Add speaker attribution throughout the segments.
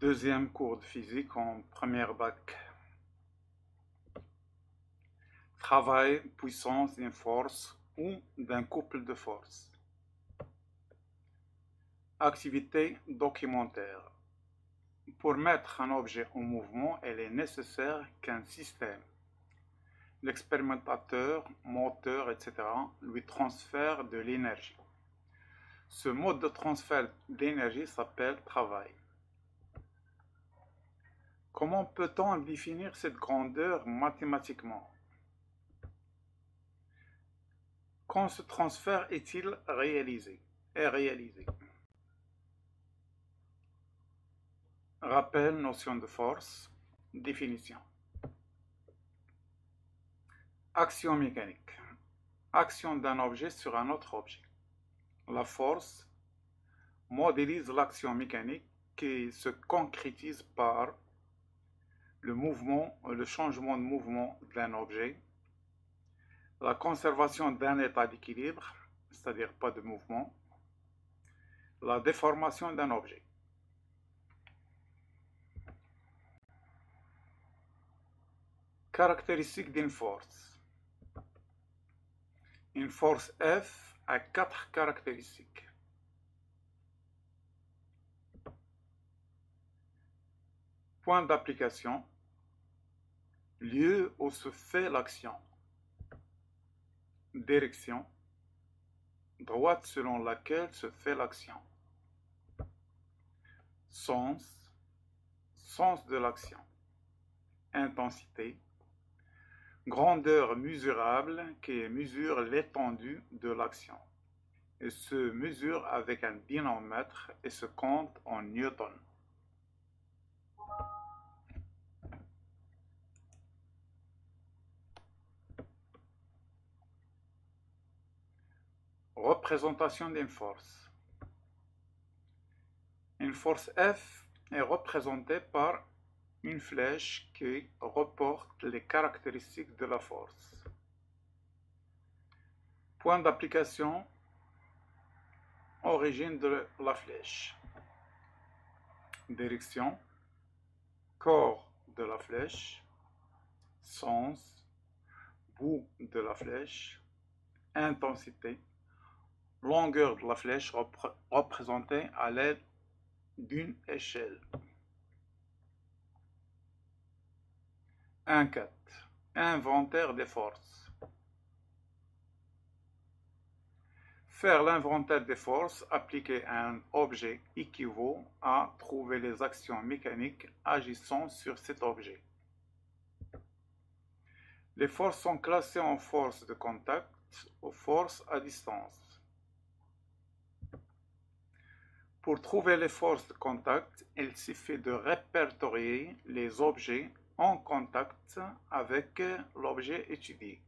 Speaker 1: Deuxième cours de physique en première bac. Travail, puissance d'une force ou d'un couple de forces. Activité documentaire. Pour mettre un objet en mouvement, il est nécessaire qu'un système, l'expérimentateur, moteur, etc., lui transfère de l'énergie. Ce mode de transfert d'énergie s'appelle travail. Comment peut-on définir cette grandeur mathématiquement? Quand ce transfert est-il réalisé? Rappel, notion de force, définition. Action mécanique. Action d'un objet sur un autre objet. La force modélise l'action mécanique qui se concrétise par le mouvement, le changement de mouvement d'un objet, la conservation d'un état d'équilibre, c'est-à-dire pas de mouvement, la déformation d'un objet. Caractéristiques d'une force. Une force F a 4 caractéristiques. Point d'application, lieu où se fait l'action. Direction, droite selon laquelle se fait l'action. Sens de l'action. Intensité, grandeur mesurable qui mesure l'étendue de l'action et se mesure avec un dynamomètre et se compte en newton. Représentation d'une force. Une force F est représentée par une flèche qui reporte les caractéristiques de la force. Point d'application, origine de la flèche. Direction, corps de la flèche. Sens, bout de la flèche. Intensité, longueur de la flèche représentée à l'aide d'une échelle. 1.4. Inventaire des forces. Faire l'inventaire des forces appliquées à un objet équivaut à trouver les actions mécaniques agissant sur cet objet. Les forces sont classées en forces de contact ou forces à distance. Pour trouver les forces de contact, il suffit de répertorier les objets en contact avec l'objet étudié.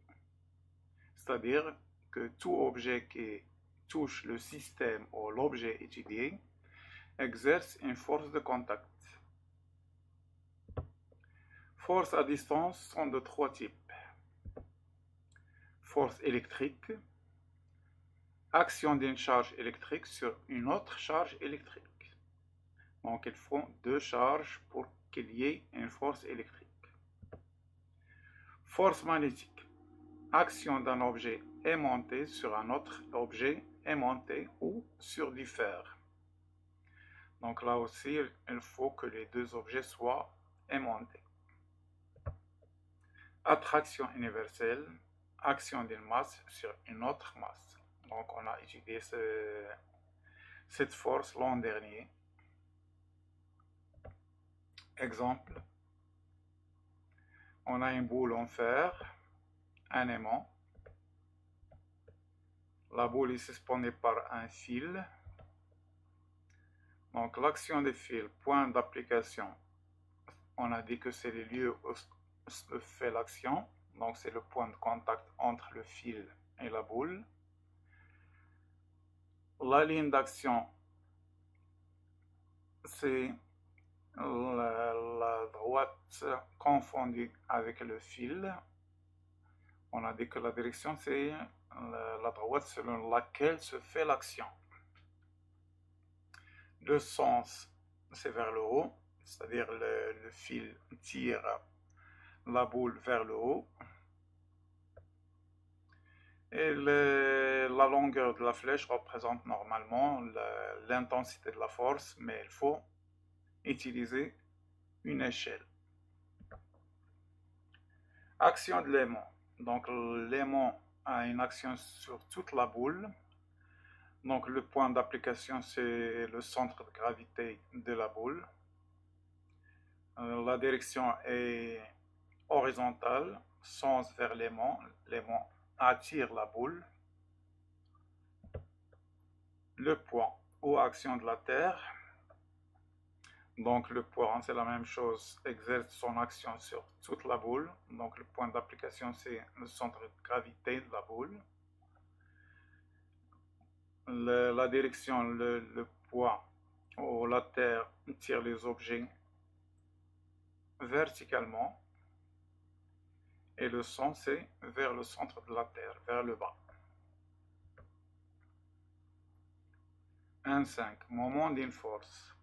Speaker 1: C'est-à-dire que tout objet qui touche le système ou l'objet étudié exerce une force de contact. Forces à distance sont de 3 types. Force électrique, action d'une charge électrique sur une autre charge électrique. Donc il faut 2 charges pour qu'il y ait une force électrique. Force magnétique, action d'un objet aimanté sur un autre objet aimanté ou sur du fer. Donc là aussi, il faut que les 2 objets soient aimantés. Attraction universelle, action d'une masse sur une autre masse. Donc on a étudié cette force l'an dernier. Exemple, on a une boule en fer, un aimant. La boule est suspendue par un fil. Donc l'action des fils, point d'application, on a dit que c'est le lieu où se fait l'action. Donc c'est le point de contact entre le fil et la boule. La ligne d'action, c'est la droite confondue avec le fil. On a dit que la direction, c'est la droite selon laquelle se fait l'action. Le sens, c'est vers le haut. c'est-à-dire le fil tire la boule vers le haut. Et la longueur de la flèche représente normalement l'intensité de la force, mais il faut utiliser une échelle. Action de l'aimant. Donc l'aimant a une action sur toute la boule. Donc le point d'application, c'est le centre de gravité de la boule. La direction est horizontale, sens vers l'aimant. L'aimant attire la boule. Le poids ou action de la Terre. Donc le poids, c'est la même chose, exerce son action sur toute la boule. Donc le point d'application, c'est le centre de gravité de la boule. La direction, le poids ou la Terre tire les objets verticalement. Et le sens, c'est vers le centre de la Terre, vers le bas. 1,5. Moment d'une force.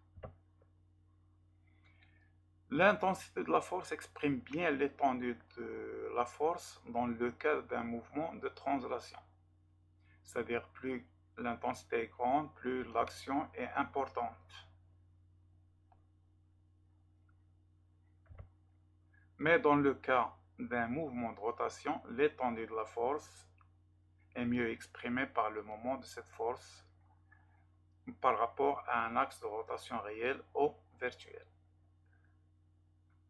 Speaker 1: L'intensité de la force exprime bien l'étendue de la force dans le cas d'un mouvement de translation. C'est-à-dire plus l'intensité est grande, plus l'action est importante. Mais dans le cas d'un mouvement de rotation, l'étendue de la force est mieux exprimée par le moment de cette force par rapport à un axe de rotation réel ou virtuel.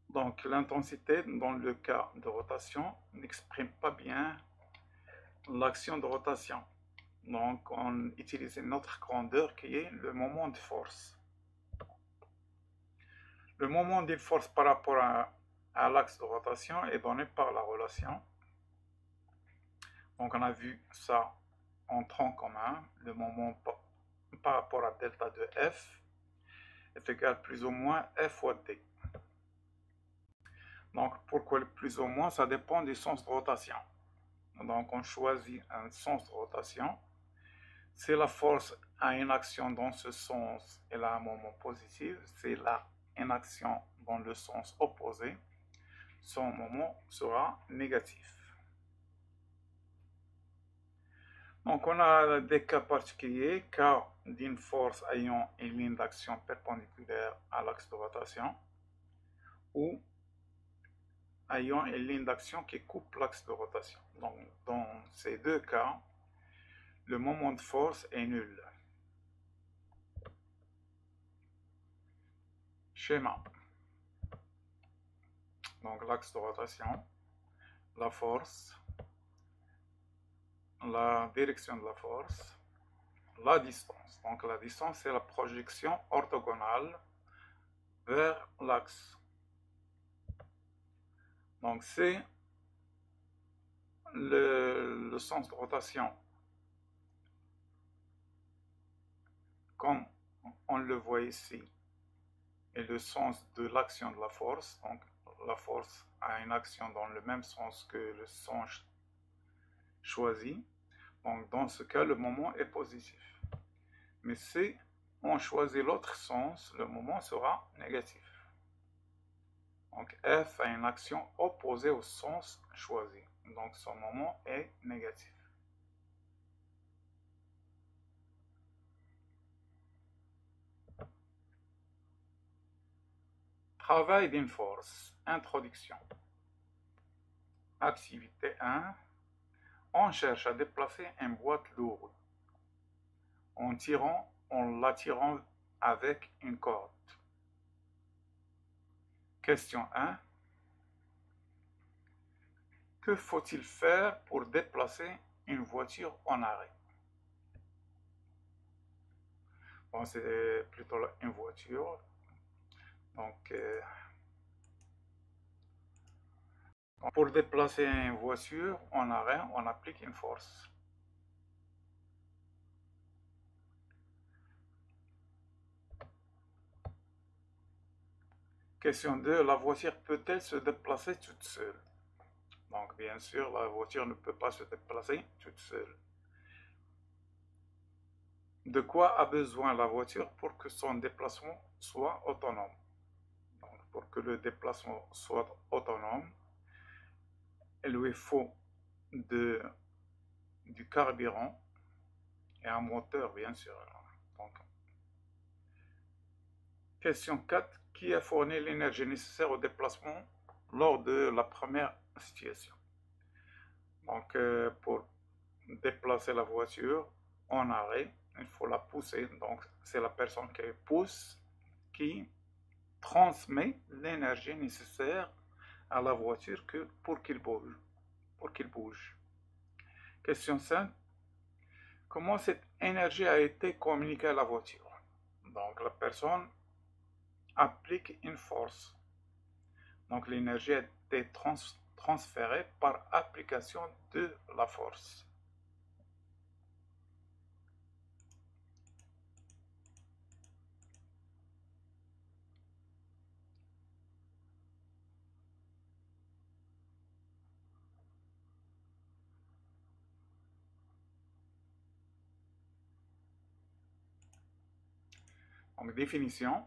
Speaker 1: Donc l'intensité dans le cas de rotation n'exprime pas bien l'action de rotation. Donc on utilise une autre grandeur qui est le moment de force. Le moment de force par rapport à l'axe de rotation est donné par la relation. Donc on a vu ça en tronc commun. Le moment par rapport à delta de F est égal plus ou moins F fois D. Donc pourquoi le plus ou moins? Ça dépend du sens de rotation. Donc on choisit un sens de rotation. Si la force a une action dans ce sens, elle a un moment positif. Si elle a une action dans le sens opposé, son moment sera négatif. Donc on a des cas particuliers, cas d'une force ayant une ligne d'action perpendiculaire à l'axe de rotation, ou ayant une ligne d'action qui coupe l'axe de rotation. Donc dans ces deux cas, le moment de force est nul. Schéma. Donc l'axe de rotation, la force, la direction de la force, la distance. Donc la distance, c'est la projection orthogonale vers l'axe. Donc c'est le sens de rotation comme on le voit ici et le sens de l'action de la force. Donc la force a une action dans le même sens que le sens choisi. Donc dans ce cas, le moment est positif. Mais si on choisit l'autre sens, le moment sera négatif. Donc F a une action opposée au sens choisi. Donc son moment est négatif. Travail d'une force. Introduction. Activité 1. On cherche à déplacer une boîte lourde en l'attirant avec une corde. Question 1. Que faut-il faire pour déplacer une voiture en arrêt? Bon, c'est plutôt une voiture. Donc, pour déplacer une voiture en arrêt, on applique une force. Question 2. La voiture peut-elle se déplacer toute seule? Donc, bien sûr, la voiture ne peut pas se déplacer toute seule. De quoi a besoin la voiture pour que son déplacement soit autonome? pour que le déplacement soit autonome, il lui faut du carburant et un moteur, bien sûr. Donc, question 4. Qui a fourni l'énergie nécessaire au déplacement lors de la première situation? Donc, pour déplacer la voiture en arrêt, il faut la pousser. Donc, c'est la personne qui pousse qui transmet l'énergie nécessaire à la voiture pour qu'il bouge. Question 5. Comment cette énergie a été communiquée à la voiture? Donc, la personne applique une force. Donc, l'énergie a été transférée par application de la force. Donc, définition.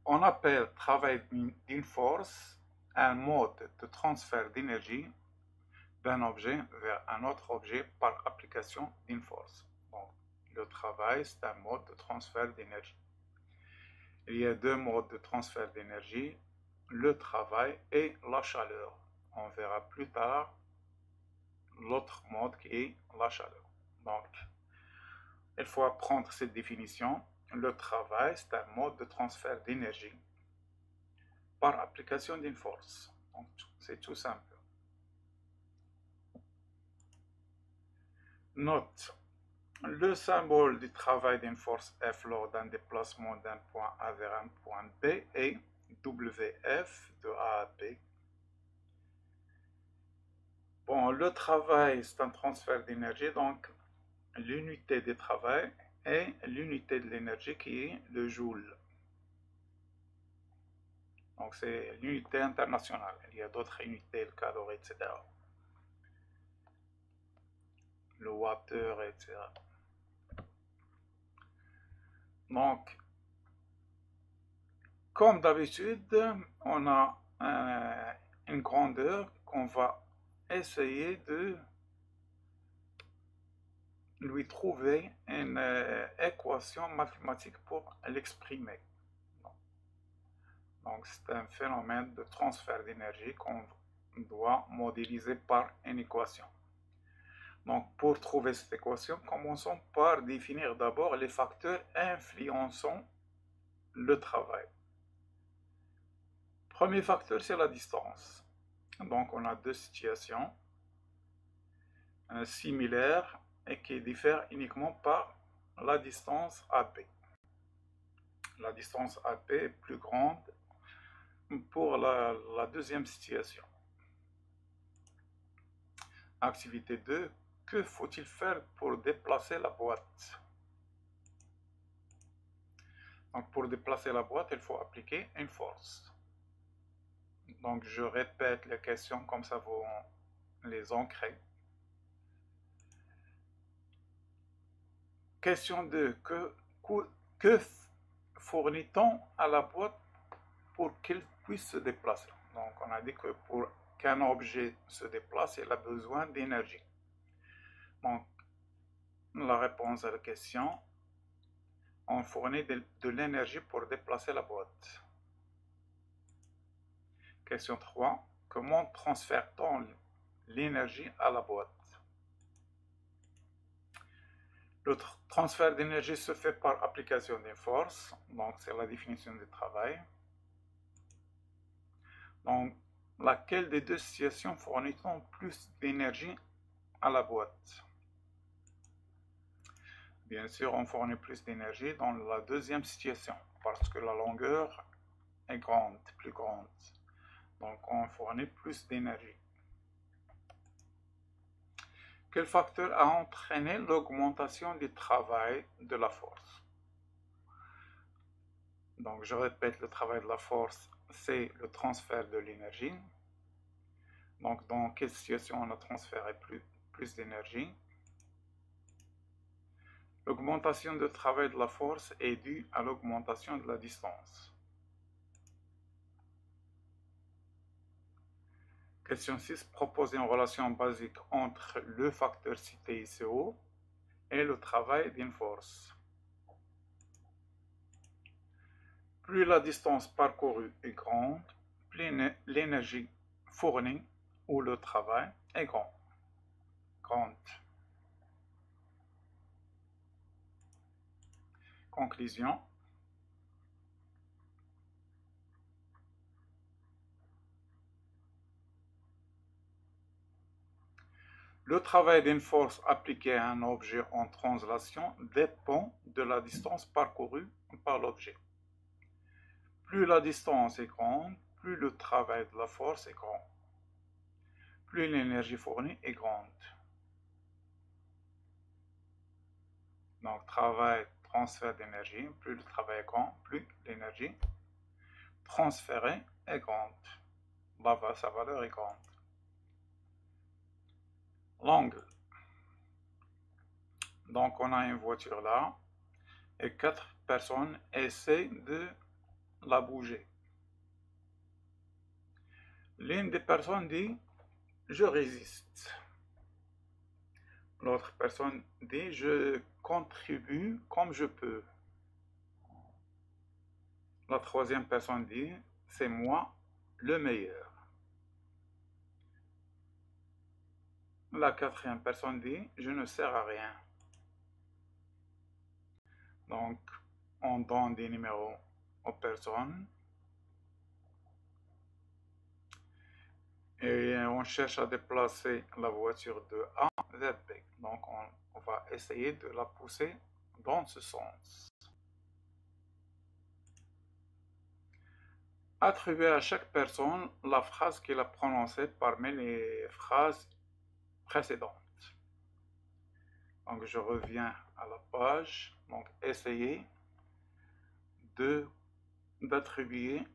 Speaker 1: On appelle travail d'une force un mode de transfert d'énergie d'un objet vers un autre objet par application d'une force. Donc, le travail, c'est un mode de transfert d'énergie. Il y a deux modes de transfert d'énergie, le travail et la chaleur. On verra plus tard l'autre mode qui est la chaleur. Donc, il faut apprendre cette définition. Le travail, c'est un mode de transfert d'énergie par application d'une force. Donc, c'est tout simple. Note. Le symbole du travail d'une force F lors d'un déplacement d'un point A vers un point B est WF de A à B. Bon, le travail, c'est un transfert d'énergie, donc l'unité de travail est l'unité de l'énergie qui est le joule. Donc c'est l'unité internationale. Il y a d'autres unités, le calorie, etc. Le wattheure, etc. Donc, comme d'habitude, on a une grandeur qu'on va essayer de lui trouver une équation mathématique pour l'exprimer. Donc c'est un phénomène de transfert d'énergie qu'on doit modéliser par une équation. Donc pour trouver cette équation, commençons par définir d'abord les facteurs influençant le travail. Premier facteur, c'est la distance. Donc on a deux situations similaires et qui diffèrent uniquement par la distance AB. La distance AB est plus grande pour la deuxième situation. Activité 2. Que faut-il faire pour déplacer la boîte? Donc pour déplacer la boîte, il faut appliquer une force. Donc je répète les questions comme ça vous les ancrez. Question 2. Que fournit-on à la boîte pour qu'elle puisse se déplacer? Donc on a dit que pour qu'un objet se déplace, il a besoin d'énergie. Donc la réponse à la question, on fournit de l'énergie pour déplacer la boîte. Question 3. Comment transfère-t-on l'énergie à la boîte? Le transfert d'énergie se fait par application d'une force, donc c'est la définition du travail. Donc, laquelle des deux situations fournit-on plus d'énergie à la boîte? Bien sûr, on fournit plus d'énergie dans la deuxième situation, parce que la longueur est grande, plus grande. Donc, on fournit plus d'énergie. Quel facteur a entraîné l'augmentation du travail de la force? Donc, je répète, le travail de la force, c'est le transfert de l'énergie. Donc, dans quelle situation on a transféré plus d'énergie? L'augmentation de travail de la force est due à l'augmentation de la distance. Question 6. Proposez une relation basique entre le facteur cité ici haut et le travail d'une force. Plus la distance parcourue est grande, plus l'énergie fournie ou le travail est grande. Conclusion. Le travail d'une force appliquée à un objet en translation dépend de la distance parcourue par l'objet. Plus la distance est grande, plus le travail de la force est grand. Plus l'énergie fournie est grande. Donc, travail, transfert d'énergie, plus le travail est grand, plus l'énergie transférée est grande. Sa valeur est grande. L'angle. Donc, on a une voiture là, et 4 personnes essaient de la bouger. L'une des personnes dit « je résiste ». L'autre personne dit « je contribue comme je peux ». La troisième personne dit « c'est moi le meilleur ». La quatrième personne dit « je ne sers à rien ». Donc, on donne des numéros aux personnes et on cherche à déplacer la voiture de A vers B. Donc, on va essayer de la pousser dans ce sens. Attribuer à chaque personne la phrase qu'il a prononcée parmi les phrases précédentes. Donc, je reviens à la page. Donc, essayez d'attribuer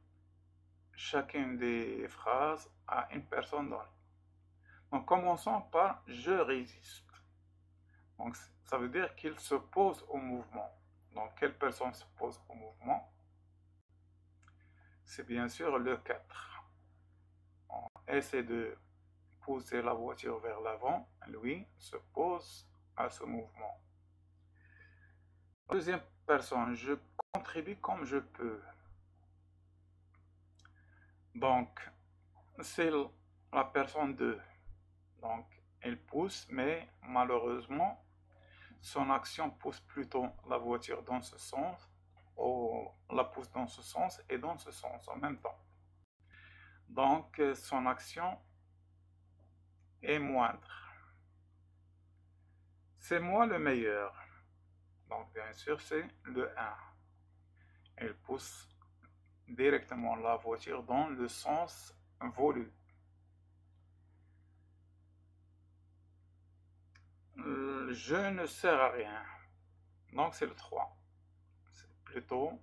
Speaker 1: chacune des phrases à une personne donnée. Donc, commençons par « je résiste ». Donc, ça veut dire qu'il s'oppose au mouvement. Donc, quelle personne s'oppose au mouvement? C'est bien sûr le 4. On essaie de pousser la voiture vers l'avant. Lui s'oppose à ce mouvement. Deuxième personne, je contribue comme je peux. Donc, c'est la personne 2. Donc, elle pousse, mais malheureusement, son action pousse plutôt la voiture dans ce sens, ou la pousse dans ce sens et dans ce sens en même temps. Donc, son action est moindre. C'est moi le meilleur. Donc, bien sûr, c'est le 1. Elle pousse directement la voiture dans le sens voulu. Je ne sers à rien. Donc, c'est le 3. C'est plutôt,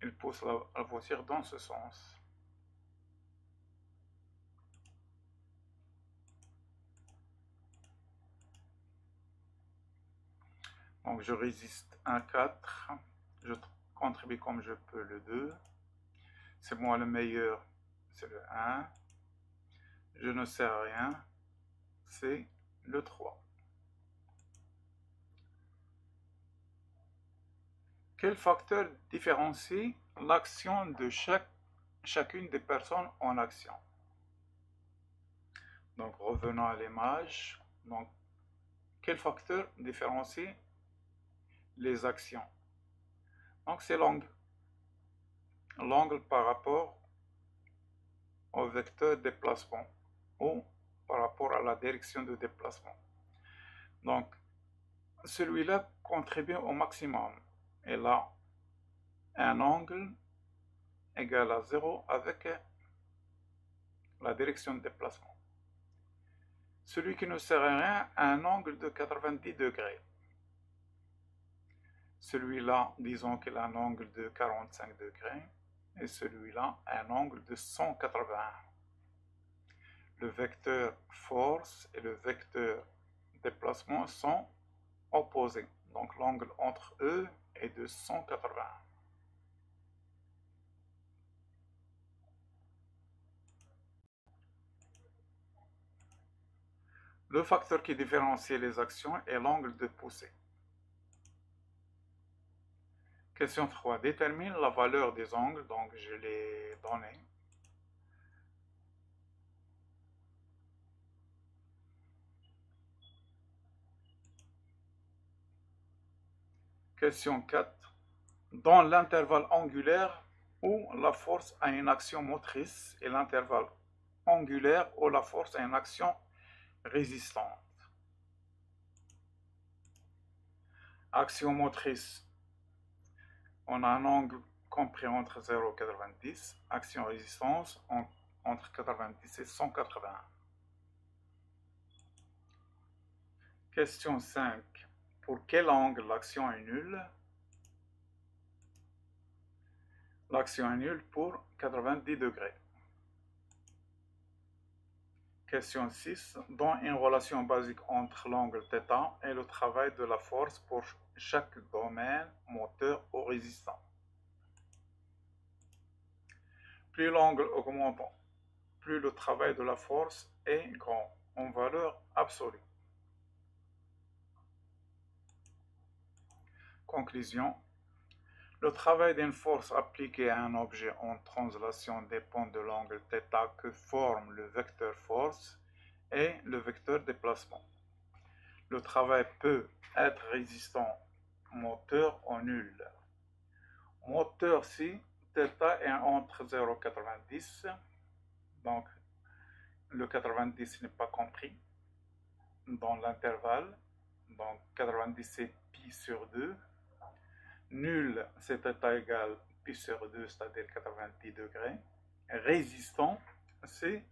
Speaker 1: il pousse la voiture dans ce sens. Donc, je résiste un 4. Je contribue comme je peux le 2. C'est moi le meilleur, c'est le 1. Je ne sers à rien, c'est le 3. Quel facteur différencie l'action de chacune des personnes en action? Donc, revenons à l'image. Donc, quel facteur différencie les actions? Donc, c'est l'angle. L'angle par rapport au vecteur de déplacement ou par rapport à la direction de déplacement. Donc, celui-là contribue au maximum. Et là, un angle égal à 0 avec la direction de déplacement. Celui qui ne sert à rien a un angle de 90 degrés. Celui-là, disons qu'il a un angle de 45 degrés. Et celui-là, un angle de 180. Le vecteur force et le vecteur déplacement sont opposés. Donc l'angle entre eux est de 180. Le facteur qui différencie les actions est l'angle de poussée. Question 3. Détermine la valeur des angles, donc je l'ai donné. Question 4. Dans l'intervalle angulaire où la force a une action motrice et l'intervalle angulaire où la force a une action résistante. Action motrice, on a un angle compris entre 0 et 90. Action résistance entre 90 et 180. Question 5. Pour quel angle l'action est nulle? L'action est nulle pour 90 degrés. Question 6. Dans une relation basique entre l'angle θ et le travail de la force pour chaque domaine moteur ou résistant. Plus l'angle augmente, plus le travail de la force est grand en valeur absolue. Conclusion. Le travail d'une force appliquée à un objet en translation dépend de l'angle θ que forme le vecteur force et le vecteur déplacement. Le travail peut être résistant, moteur ou nul. Moteur si θ est entre 0 et 90, donc le 90 n'est pas compris dans l'intervalle, donc 90 c'est pi sur 2. Nul, c'est θ égale pi sur 2, c'est-à-dire 90 degrés. Résistant, c'est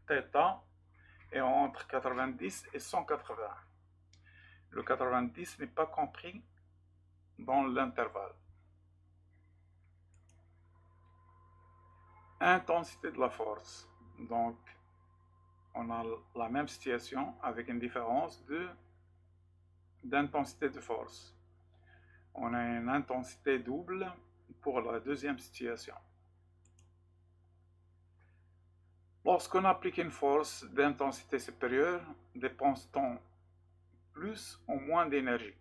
Speaker 1: θ est entre 90 et 180. Le 90 n'est pas compris dans l'intervalle. Intensité de la force. Donc, on a la même situation avec une différence d'intensité de force. On a une intensité double pour la deuxième situation. Lorsqu'on applique une force d'intensité supérieure, dépense-t-on plus ou moins d'énergie?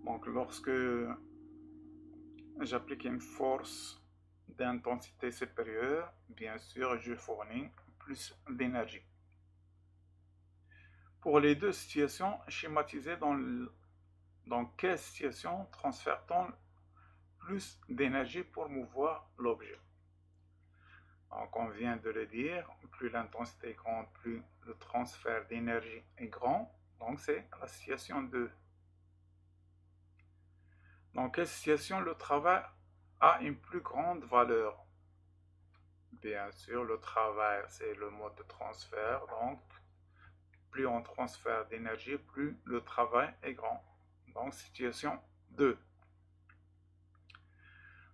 Speaker 1: Donc lorsque j'applique une force d'intensité supérieure, bien sûr, je fournis plus d'énergie. Pour les deux situations schématisées, dans quelle situation transfère-t-on plus d'énergie pour mouvoir l'objet? Donc on vient de le dire, plus l'intensité est grande, plus le transfert d'énergie est grand. Donc c'est la situation 2. Dans quelle situation le travail a une plus grande valeur? Bien sûr, le travail, c'est le mode de transfert. Donc, plus on transfère d'énergie, plus le travail est grand. Donc, situation 2.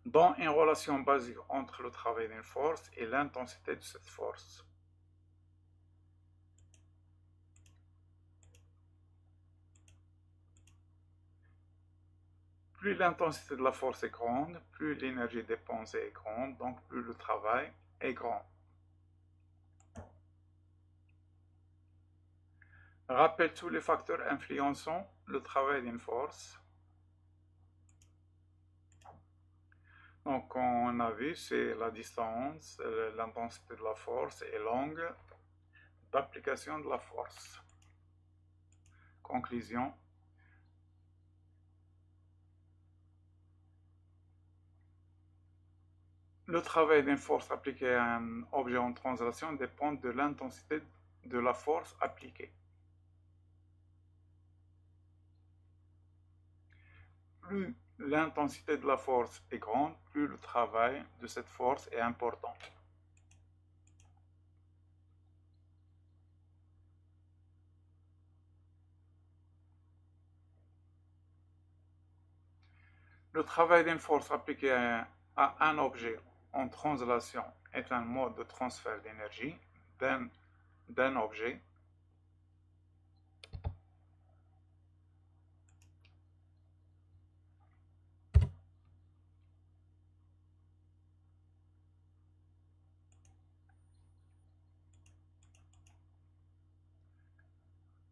Speaker 1: Dans une relation basique entre le travail d'une force et l'intensité de cette force. Plus l'intensité de la force est grande, plus l'énergie dépensée est grande, donc plus le travail est grand. Rappelle tous les facteurs influençant le travail d'une force. Donc, on a vu, c'est la distance, l'intensité de la force et l'angle d'application de la force. Conclusion. Le travail d'une force appliquée à un objet en translation dépend de l'intensité de la force appliquée. Plus l'intensité de la force est grande, plus le travail de cette force est important. Le travail d'une force appliquée à un objet en translation est un mode de transfert d'énergie d'un objet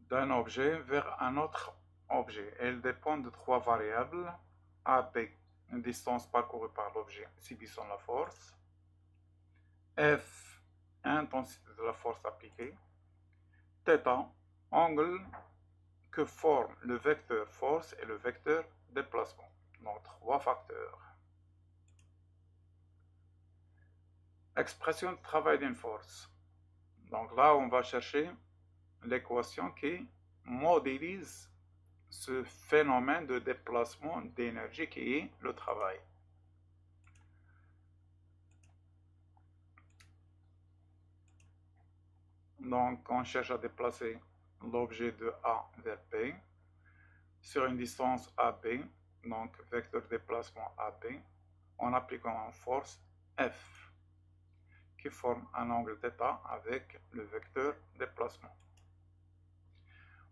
Speaker 1: d'un objet vers un autre objet. Elle dépend de trois variables. AB, une distance parcourue par l'objet subissant la force. F, intensité de la force appliquée. Θ, angle que forment le vecteur force et le vecteur déplacement. Donc trois facteurs. Expression de travail d'une force. Donc là, on va chercher l'équation qui modélise ce phénomène de déplacement d'énergie qui est le travail. Donc, on cherche à déplacer l'objet de A vers B sur une distance AB, donc vecteur de déplacement AB, en appliquant une force F qui forme un angle θ avec le vecteur déplacement.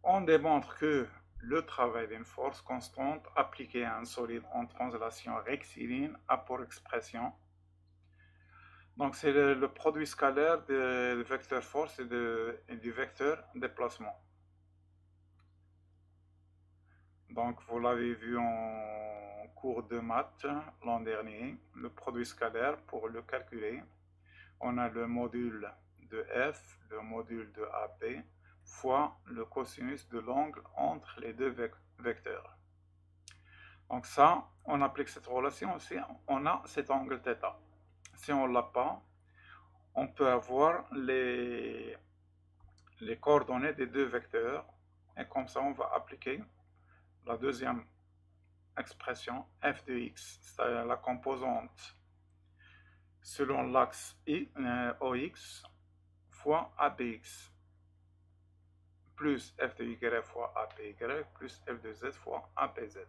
Speaker 1: On démontre que le travail d'une force constante appliquée à un solide en translation rectiligne a pour expression. Donc c'est le produit scalaire du vecteur force et du vecteur déplacement. Donc vous l'avez vu en cours de maths l'an dernier, le produit scalaire, pour le calculer, on a le module de F, le module de AB, fois le cosinus de l'angle entre les deux vecteurs. Donc ça, on applique cette relation aussi, on a cet angle θ. Si on ne l'a pas, on peut avoir les coordonnées des deux vecteurs, et comme ça on va appliquer la deuxième expression f de x, c'est-à-dire la composante selon l'axe OX fois ABX, plus f de y fois APY, plus f de z fois APZ.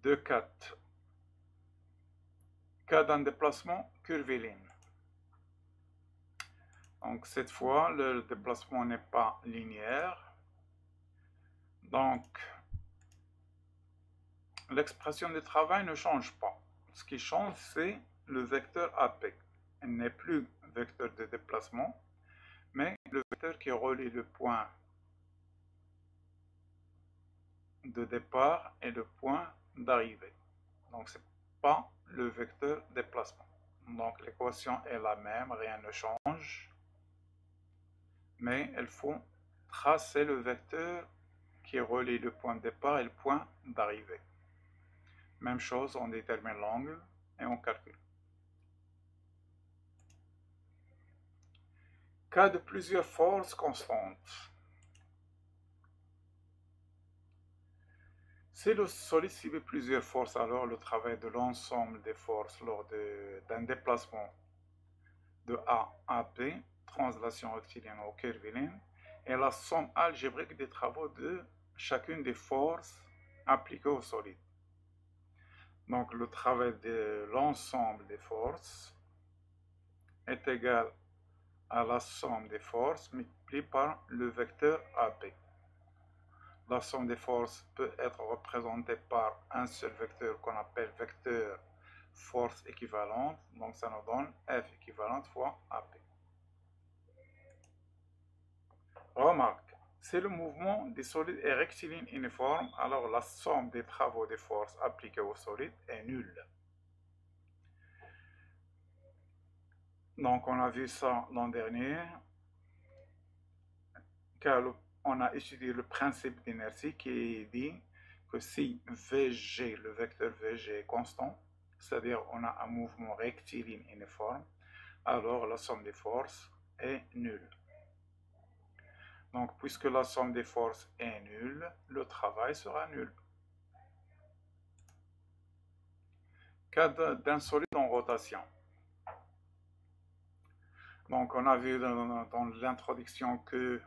Speaker 1: De 4. Cas d'un déplacement curviligne. Donc cette fois, le déplacement n'est pas linéaire. Donc l'expression du travail ne change pas. Ce qui change, c'est le vecteur AP. Il n'est plus vecteur de déplacement, mais le vecteur qui relie le point de départ et le point d'arrivée. Donc ce n'est pas le vecteur déplacement. Donc l'équation est la même, rien ne change, mais il faut tracer le vecteur qui relie le point de départ et le point d'arrivée. Même chose, on détermine l'angle et on calcule. Cas de plusieurs forces constantes. Si le solide subit plusieurs forces, alors le travail de l'ensemble des forces lors d'un déplacement de A à B, translation rectiligne ou curviligne, est la somme algébrique des travaux de chacune des forces appliquées au solide. Donc le travail de l'ensemble des forces est égal à la somme des forces multipliée par le vecteur AB. La somme des forces peut être représentée par un seul vecteur qu'on appelle vecteur force équivalente, donc ça nous donne F équivalente fois AP. Remarque, si le mouvement des solides est rectiligne uniforme, alors la somme des travaux des forces appliquées au solide est nulle. Donc on a vu ça l'an dernier, car on a étudié le principe d'inertie qui dit que si VG, le vecteur VG est constant, c'est-à-dire on a un mouvement rectiligne uniforme, alors la somme des forces est nulle. Donc puisque la somme des forces est nulle, le travail sera nul. Cas d'un solide en rotation. Donc on a vu dans l'introduction que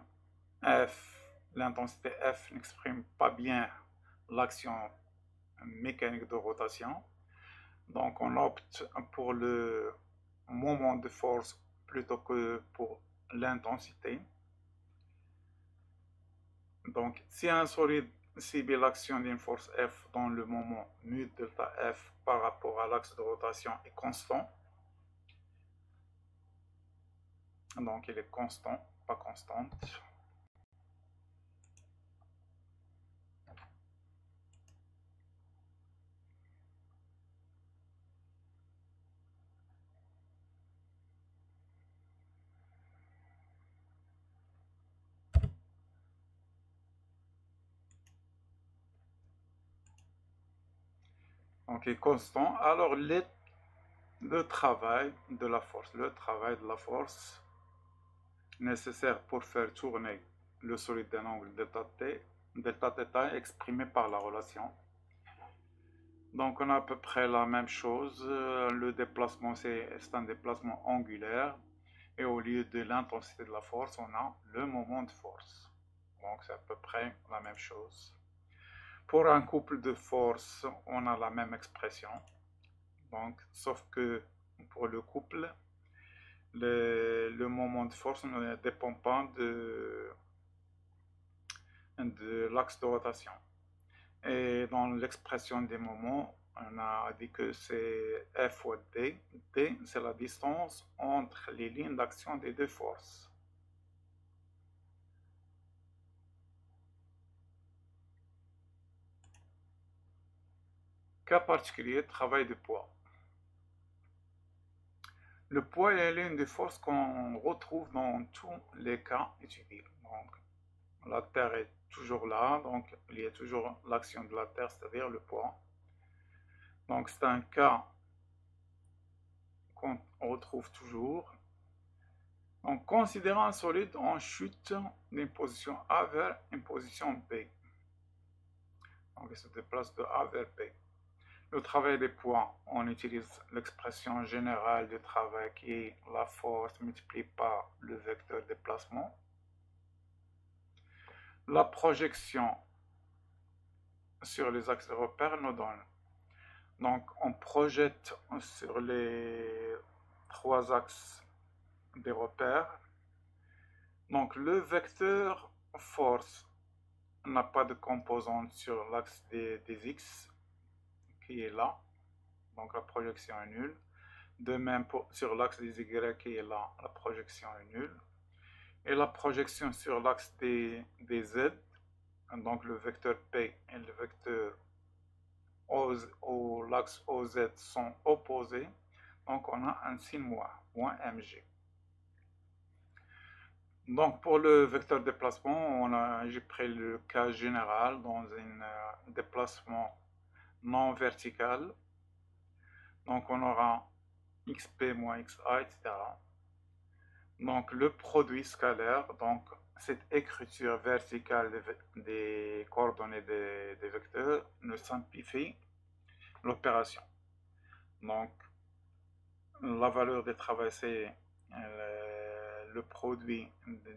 Speaker 1: l'intensité F n'exprime pas bien l'action mécanique de rotation. Donc on opte pour le moment de force plutôt que pour l'intensité. Donc si un solide subit l'action d'une force F dont le moment mu delta F par rapport à l'axe de rotation est constant, donc il est constant, pas constante. Donc il est constant. Alors le travail de la force nécessaire pour faire tourner le solide d'un angle delta θ est exprimé par la relation. Donc on a à peu près la même chose. Le déplacement, c'est un déplacement angulaire. Et au lieu de l'intensité de la force, on a le moment de force. Donc c'est à peu près la même chose. Pour un couple de force, on a la même expression. Donc, sauf que pour le couple, le moment de force ne dépend pas de l'axe de rotation. Et dans l'expression des moments, on a dit que c'est F fois D. D, c'est la distance entre les lignes d'action des deux forces. Cas particulier, travail de poids. Le poids est l'une des forces qu'on retrouve dans tous les cas étudiés. Donc, la Terre est toujours là, donc il y a toujours l'action de la Terre, c'est-à-dire le poids. Donc c'est un cas qu'on retrouve toujours. Donc considérons un solide en chute d'une position A vers une position B. Donc il se déplace de A vers B. Le travail des poids, on utilise l'expression générale du travail qui est la force multipliée par le vecteur de déplacement. La projection sur les axes de repère nous donne. Donc on projette sur les trois axes des repères. Donc le vecteur force n'a pas de composante sur l'axe des x qui est là. Donc la projection est nulle. De même sur l'axe des y qui est là, la projection est nulle. Et la projection sur l'axe des z, donc le vecteur P et le vecteur l'axe OZ sont opposés, donc on a un signe moins mg. Donc pour le vecteur déplacement, j'ai pris le cas général dans un déplacement non vertical. Donc on aura xp moins xa, etc. Donc le produit scalaire, donc cette écriture verticale des coordonnées des vecteurs nous simplifie l'opération. Donc la valeur des travail, c'est le produit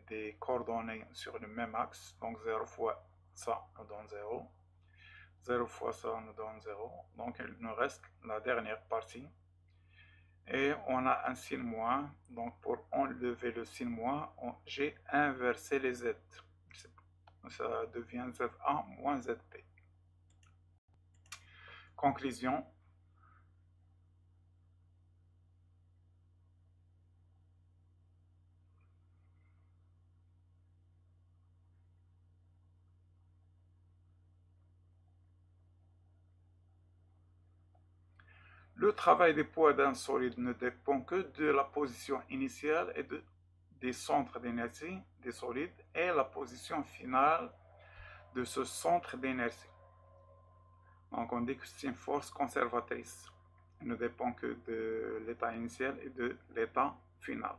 Speaker 1: des coordonnées sur le même axe. Donc 0 fois ça nous donne 0. 0 fois ça nous donne 0. Donc il nous reste la dernière partie. Et on a un signe moins. Donc pour enlever le signe moins, j'ai inversé les z. Ça devient za moins zp. Conclusion. Le travail des poids d'un solide ne dépend que de la position initiale et des centres d'énergie des solides et la position finale de ce centre d'énergie. Donc on dit que c'est une force conservatrice. Elle ne dépend que de l'état initial et de l'état final.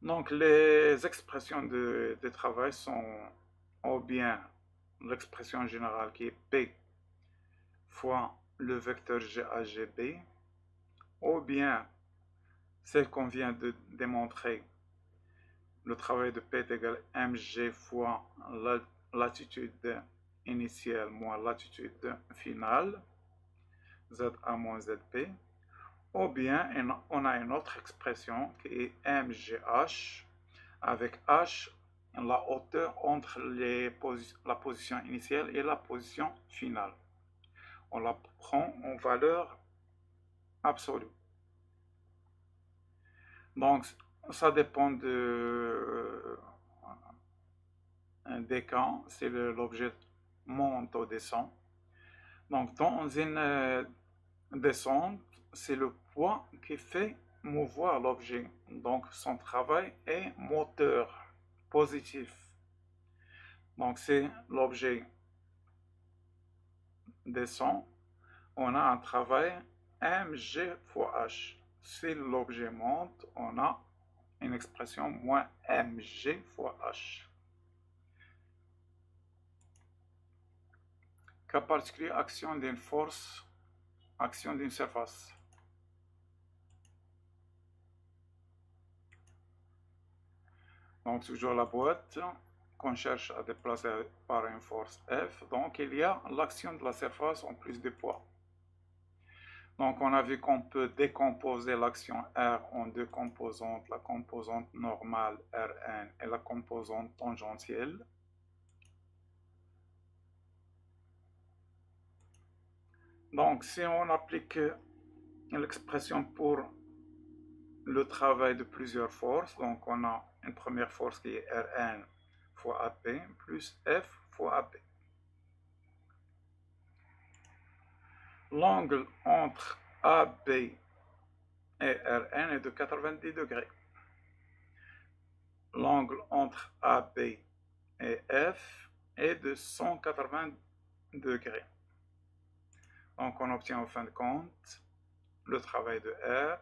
Speaker 1: Donc les expressions de travail sont ou bien l'expression générale qui est P fois le vecteur GAGB, ou bien celle qu'on vient de démontrer, le travail de P est égal à mg fois la latitude initiale moins latitude finale, ZA moins ZP, ou bien on a une autre expression qui est mgh, avec h la hauteur entre la position initiale et la position finale. On la prend en valeur absolue. Donc Ça dépend des cas, si l'objet monte ou descend. Donc, dans une descente, c'est le poids qui fait mouvoir l'objet. Donc, son travail est moteur positif. Donc, si l'objet descend, on a un travail mg fois h. Si l'objet monte, on a une expression moins mg fois h. Cas particulier, action d'une force, action d'une surface. Donc toujours la boîte qu'on cherche à déplacer par une force F. Donc il y a l'action de la surface en plus du poids. Donc on a vu qu'on peut décomposer l'action R en deux composantes, la composante normale Rn et la composante tangentielle. Donc si on applique l'expression pour le travail de plusieurs forces, donc on a une première force qui est Rn fois AP plus F fois AP. L'angle entre AB et Rn est de 90 degrés. L'angle entre AB et F est de 180 degrés. Donc on obtient en fin de compte le travail de R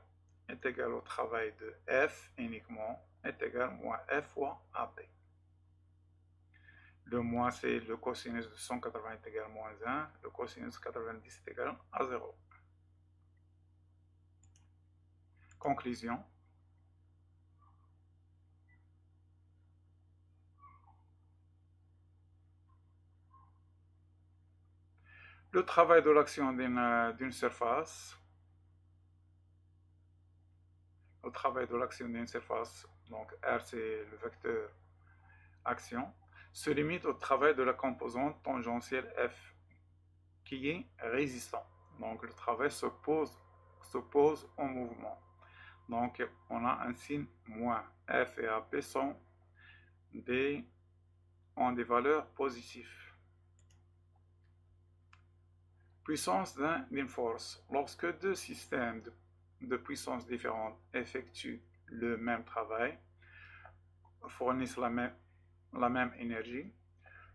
Speaker 1: est égal au travail de F uniquement est égal à moins F fois AB. Le moins c'est le cosinus de 180 est égal à moins 1, le cosinus de 90 est égal à 0. Conclusion. Le travail de l'action d'une surface, le travail de l'action d'une surface, donc R c'est le vecteur action, se limite au travail de la composante tangentielle F, qui est résistant. Donc le travail s'oppose au mouvement. Donc on a un signe moins. F et AP ont des valeurs positives. Puissance d'une force. Lorsque deux systèmes de puissance différentes effectuent le même travail, fournissent la même énergie,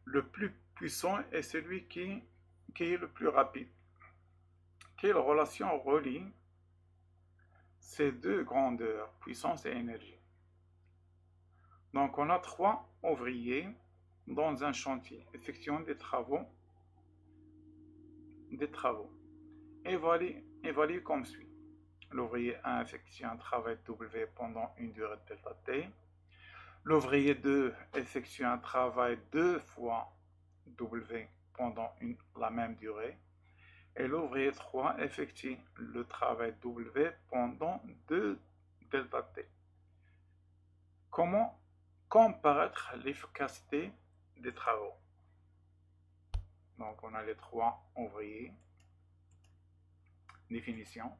Speaker 1: le plus puissant est celui qui est le plus rapide. Quelle relation relie ces deux grandeurs, puissance et énergie? Donc on a trois ouvriers dans un chantier effectuant des travaux évalués comme suit. L'ouvrier 1 effectue un travail W pendant une durée de delta T. L'ouvrier 2 effectue un travail 2 fois W pendant la même durée. Et l'ouvrier 3 effectue le travail W pendant 2 delta T. Comment comparaître l'efficacité des travaux? Donc on a les trois ouvriers. Définition.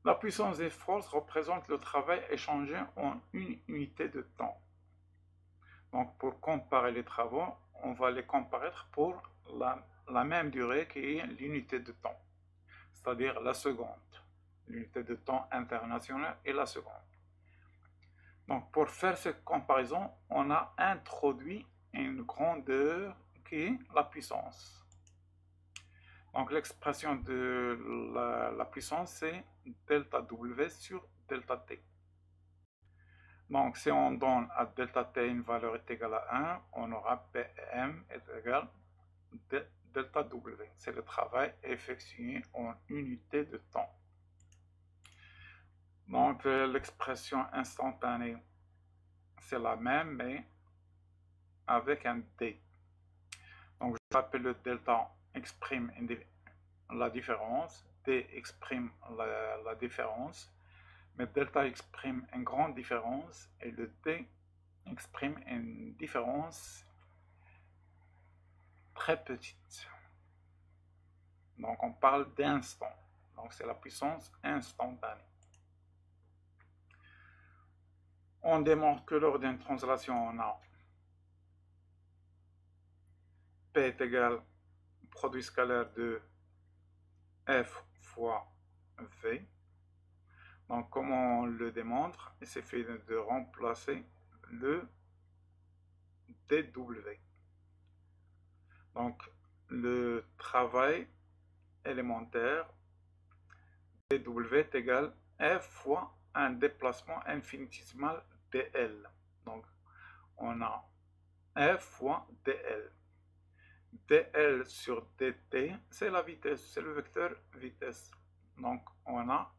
Speaker 1: La puissance des forces représente le travail échangé en une unité de temps. Donc pour comparer les travaux, on va les comparer pour la même durée qui est l'unité de temps, c'est-à-dire la seconde. L'unité de temps internationale est la seconde. Donc pour faire cette comparaison, on a introduit une grandeur qui est la puissance. Donc l'expression de la puissance, c'est delta W sur delta T. Donc si on donne à delta T une valeur est égale à 1, on aura PM est égal à delta W. C'est le travail effectué en unité de temps. Donc l'expression instantanée, c'est la même, mais avec un D. Donc je rappelle le delta exprime la différence, D exprime la différence, mais delta exprime une grande différence et le T exprime une différence très petite. Donc on parle d'instant, donc c'est la puissance instantanée. On démontre que lors d'une translation, on a P est égal au produit scalaire de F fois V. Donc, comment on le démontre? Il suffit de remplacer le dW. Donc, le travail élémentaire dW est égal F fois un déplacement infinitésimal dl. Donc, on a F fois dl. dl sur dt, c'est la vitesse, c'est le vecteur vitesse. Donc, on a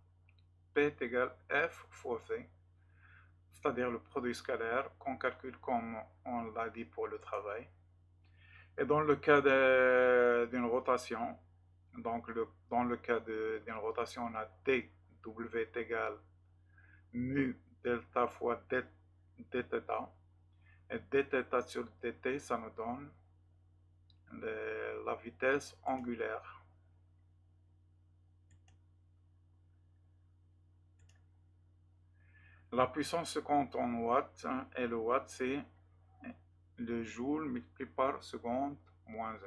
Speaker 1: P est égal F fois V, c'est-à-dire le produit scalaire qu'on calcule comme on l'a dit pour le travail. Et dans le cas d'une rotation, donc dans le cas d'une rotation, on a dw est égal mu delta fois dθ. Et dθ sur dt, ça nous donne la vitesse angulaire. La puissance se compte en watts, et le watt c'est le joule multiplié par seconde moins 1.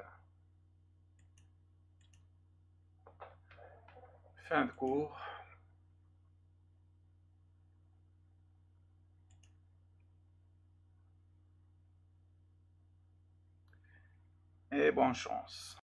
Speaker 1: Fin de cours. Et bonne chance.